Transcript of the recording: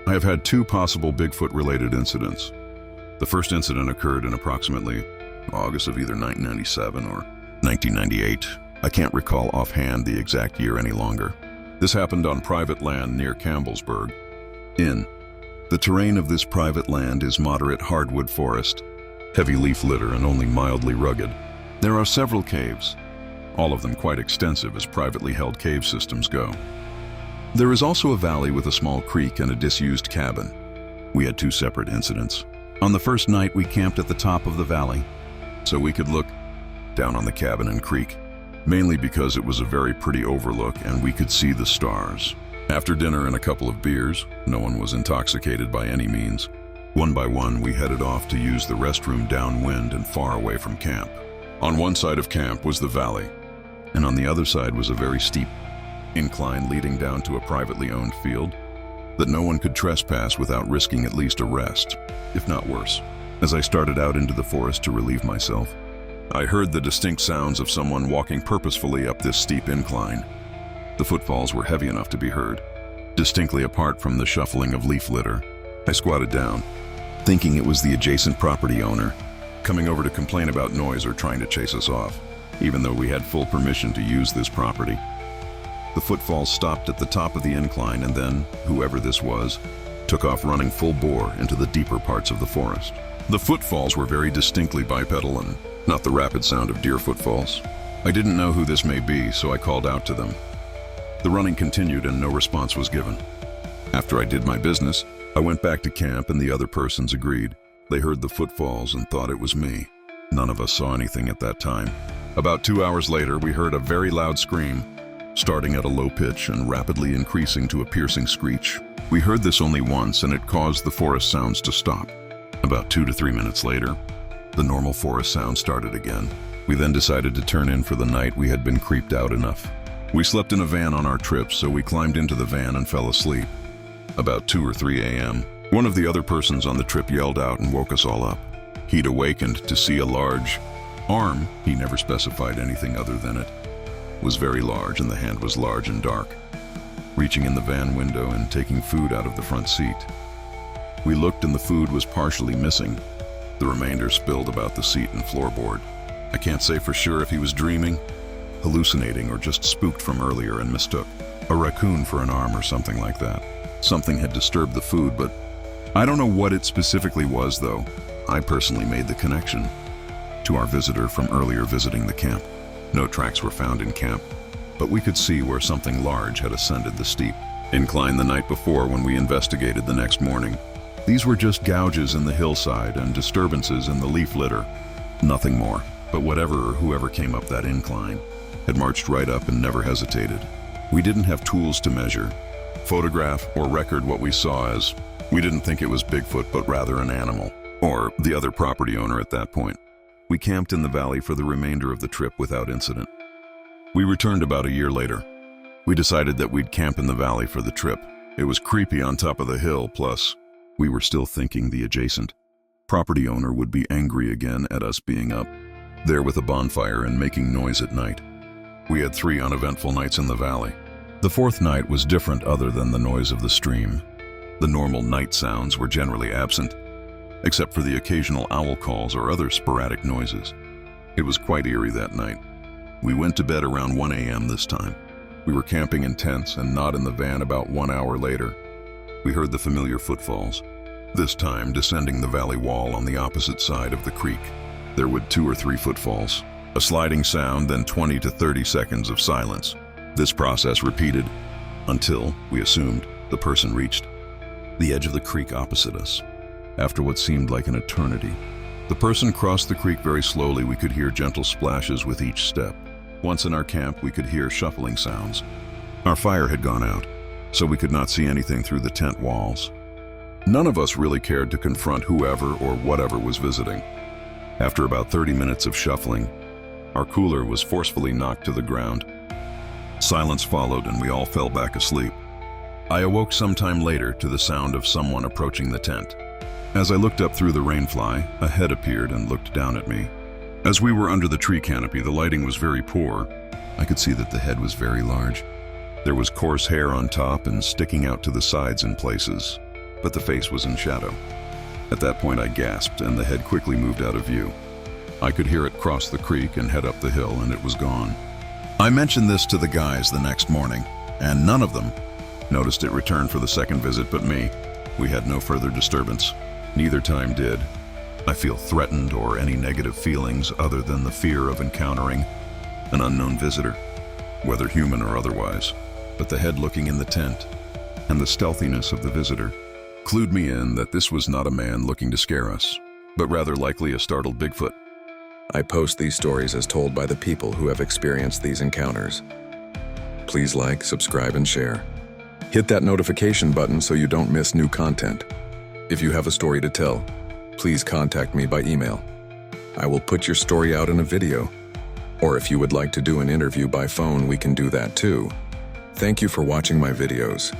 I have had two possible Bigfoot-related incidents. The first incident occurred in approximately August of either 1997 or 1998. I can't recall offhand the exact year any longer. This happened on private land near Campbellsburg. The terrain of this private land is moderate hardwood forest, heavy leaf litter, and only mildly rugged. There are several caves, all of them quite extensive as privately held cave systems go. There is also a valley with a small creek and a disused cabin. We had two separate incidents. On the first night, we camped at the top of the valley, so we could look down on the cabin and creek, mainly because it was a very pretty overlook and we could see the stars. After dinner and a couple of beers, no one was intoxicated by any means. One by one, we headed off to use the restroom downwind and far away from camp. On one side of camp was the valley, and on the other side was a very steep incline leading down to a privately owned field that no one could trespass without risking at least arrest, if not worse. As I started out into the forest to relieve myself, I heard the distinct sounds of someone walking purposefully up this steep incline. The footfalls were heavy enough to be heard, distinctly apart from the shuffling of leaf litter. I squatted down, thinking it was the adjacent property owner, coming over to complain about noise or trying to chase us off, even though we had full permission to use this property. The footfalls stopped at the top of the incline, and then, whoever this was, took off running full bore into the deeper parts of the forest. The footfalls were very distinctly bipedal and not the rapid sound of deer footfalls. I didn't know who this may be, so I called out to them. The running continued and no response was given. After I did my business, I went back to camp and the other persons agreed. They heard the footfalls and thought it was me. None of us saw anything at that time. About 2 hours later, we heard a very loud scream, starting at a low pitch and rapidly increasing to a piercing screech. We heard this only once and it caused the forest sounds to stop. About 2 to 3 minutes later, the normal forest sound started again. We then decided to turn in for the night. We had been creeped out enough. We slept in a van on our trip, so we climbed into the van and fell asleep. About 2 or 3 a.m., one of the other persons on the trip yelled out and woke us all up. He'd awakened to see a large arm. He never specified anything other than it was very large, and the hand was large and dark, reaching in the van window and taking food out of the front seat. We looked and the food was partially missing. The remainder spilled about the seat and floorboard. I can't say for sure if he was dreaming, hallucinating, or just spooked from earlier and mistook a raccoon for an arm or something like that. Something had disturbed the food, but I don't know what it specifically was, though. I personally made the connection to our visitor from earlier visiting the camp. No tracks were found in camp, but we could see where something large had ascended the steep incline the night before when we investigated the next morning. These were just gouges in the hillside and disturbances in the leaf litter. Nothing more, but whatever or whoever came up that incline had marched right up and never hesitated. We didn't have tools to measure, photograph, or record what we saw, as we didn't think it was Bigfoot but rather an animal, or the other property owner at that point. We camped in the valley for the remainder of the trip without incident. We returned about a year later. We decided that we'd camp in the valley for the trip. It was creepy on top of the hill, plus we were still thinking the adjacent property owner would be angry again at us being up there with a bonfire and making noise at night. We had 3 uneventful nights in the valley. The 4th night was different other than the noise of the stream. The normal night sounds were generally absent, except for the occasional owl calls or other sporadic noises. It was quite eerie that night. We went to bed around 1 a.m. this time. We were camping in tents and not in the van. About 1 hour later, we heard the familiar footfalls, this time descending the valley wall on the opposite side of the creek. There were 2 or 3 footfalls, a sliding sound, then 20 to 30 seconds of silence. This process repeated until, we assumed, the person reached the edge of the creek opposite us. After what seemed like an eternity, the person crossed the creek very slowly. We could hear gentle splashes with each step. Once in our camp, we could hear shuffling sounds. Our fire had gone out, so we could not see anything through the tent walls. None of us really cared to confront whoever or whatever was visiting. After about 30 minutes of shuffling, our cooler was forcefully knocked to the ground. Silence followed and we all fell back asleep. I awoke sometime later to the sound of someone approaching the tent. As I looked up through the rainfly, a head appeared and looked down at me. As we were under the tree canopy, the lighting was very poor. I could see that the head was very large. There was coarse hair on top and sticking out to the sides in places. but the face was in shadow. At that point I gasped and the head quickly moved out of view. I could hear it cross the creek and head up the hill, and it was gone. I mentioned this to the guys the next morning, and none of them noticed it return for the second visit but me. We had no further disturbance. Neither time did I feel threatened or any negative feelings other than the fear of encountering an unknown visitor, whether human or otherwise. But the head looking in the tent and the stealthiness of the visitor clued me in that this was not a man looking to scare us, but rather likely a startled Bigfoot. I post these stories as told by the people who have experienced these encounters. Please like, subscribe, and share. Hit that notification button so you don't miss new content. If you have a story to tell, please contact me by email. I will put your story out in a video. Or if you would like to do an interview by phone, we can do that too. Thank you for watching my videos.